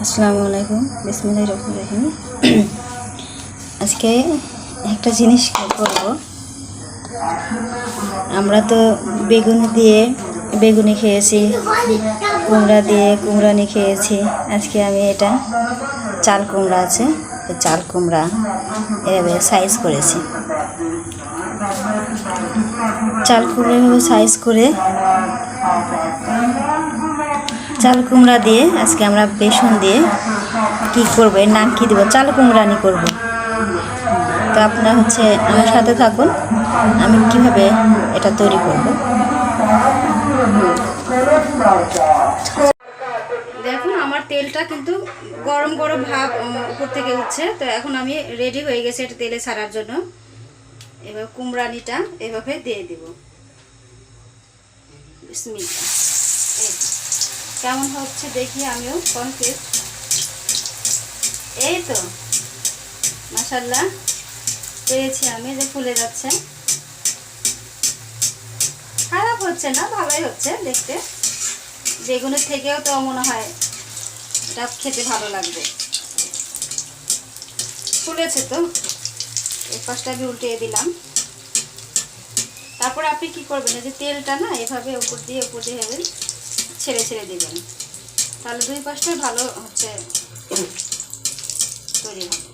আসসালামু আলাইকুম, বিসমিল্লাহির রহমানির রহিম। আজকে একটা জিনিস করব। আমরা তো বেগুনি খেয়েছি, কুমড়া দিয়ে কুমড়ানি খেয়েছি। আজকে আমি এটা চাল কুমড়া আছে, চাল কুমড়া এভাবে সাইজ করেছি। চাল কুমড়া এভাবে সাইজ করে চাল কুমড়া দিয়ে আজকে আমরা বেসন দিয়ে কি করব, এর নাম কি দেব, চাল কুমড়ানি করব। তো আপনারা আমার সাথে থাকুন, আমি কিভাবে এটা তৈরি করব। দেখুন আমার তেলটা কিন্তু গরম গরম ভাব উপর থেকে উঠছে। তো এখন আমি রেডি হয়ে গেছে এটা তেলে ছাড়ার জন্য। এবার কুমড়ানিটা এভাবে দিয়ে দেব। বিসমিল্লাহ। কেমন হচ্ছে দেখি, আমিও কনফিউজ। এই তো মাশাআল্লাহ পেয়েছি আমি, যে ফুলে যাচ্ছে। খারাপ হচ্ছে না, ভালোই হচ্ছে দেখতে। বেগুনের থেকেও তো মনে হয় এটা খেতে ভালো লাগবে। ফুলেছে তো, এই পাশটা আমি উল্টিয়ে দিলাম। তারপর আপনি কি করবেন, এই যে তেলটা না এভাবে উপর দিয়ে এভাবে ছেড়ে ছেড়ে দিবেন, তাহলে দুই পাশটাই ভালো তৈরি হবে।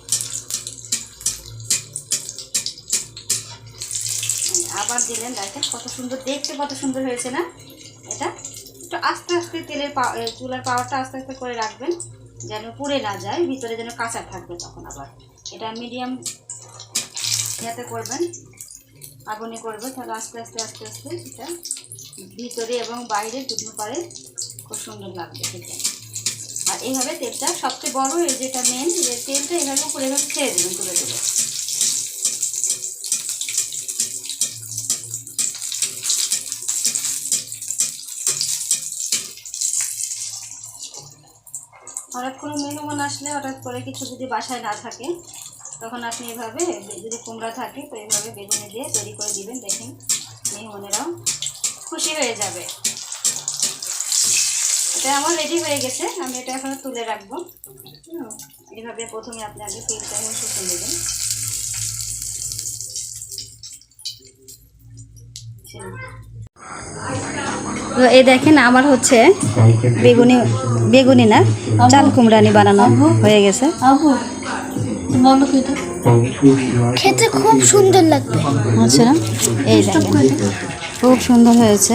আবার দিলেন, দেখেন কত সুন্দর দেখতে, কত সুন্দর হয়েছে না। এটা একটু আস্তে আস্তে চুলার পাওয়ারটা আস্তে আস্তে করে রাখবেন, যেন পুড়ে না যায়, ভিতরে যেন কাঁচা থাকবে। তখন আবার এটা মিডিয়াম ইয়াতে করবেন, আগুনে করবে, তাহলে আস্তে আস্তে আস্তে আস্তে এটা ভিতরে এবং বাইরে দুটো পারে খুব সুন্দর লাগবে খেতে। আর এইভাবে তেলটা সবচেয়ে বড়, এই যেটা মেন, যে তেলটা এভাবে উপরে এভাবে ছেড়ে দেবেন, তুলে দেবে। হঠাৎ কোনো মেহমান আসলে, হঠাৎ করে কিছু যদি বাসায় না থাকে, তখন আপনি এভাবে, যদি কুমড়া থাকে তো এভাবে বেগুনি দিয়ে তৈরি করে দিবেন। দেখেন মেহমানেরাও খুশি হয়ে যাবে। এটা আমার রেডি হয়ে গেছে, আমি এটা এখন তুলে রাখবো। এইভাবে প্রথমে আপনি আগে তেলটা শুকিয়ে নেবেন। তো এই দেখেন আমার বেগুনি না চাল কুমড়ানি বানানো হয়ে গেছে। খেতে খুব সুন্দর লাগবে। আচ্ছা, এই দেখেন খুব সুন্দর হয়েছে,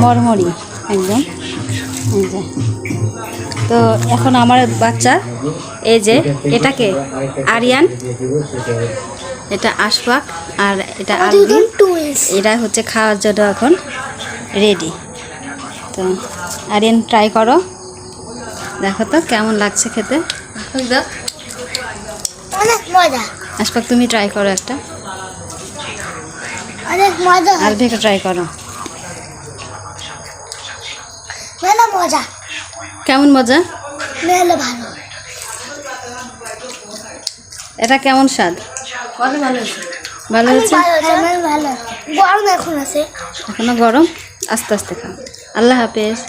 মরমরি একদম। এই যে, তো এখন আমার বাচ্চা, এই যে এটাকে আরিয়ান, এটা আশফাক, আর এটা আলবি, এরা খাওয়ার জন্য এখন রেডি। তো আরিয়ান ট্রাই করো, দেখো তো কেমন লাগছে খেতে। অনেক মজা। আশফাক তুমি ট্রাই করো একটা, অনেক মজা। আলবিকে ট্রাই করো। মেলা মজা। কেমন মজা? মেলা ভালো। এটা কেমন স্বাদ? ভালো হয়েছে। ভালো হয়েছে? ভালো। গরম এখন আছে, এখনো গরম, আস্তে আস্তে খাও। আল্লাহ হাফেজ।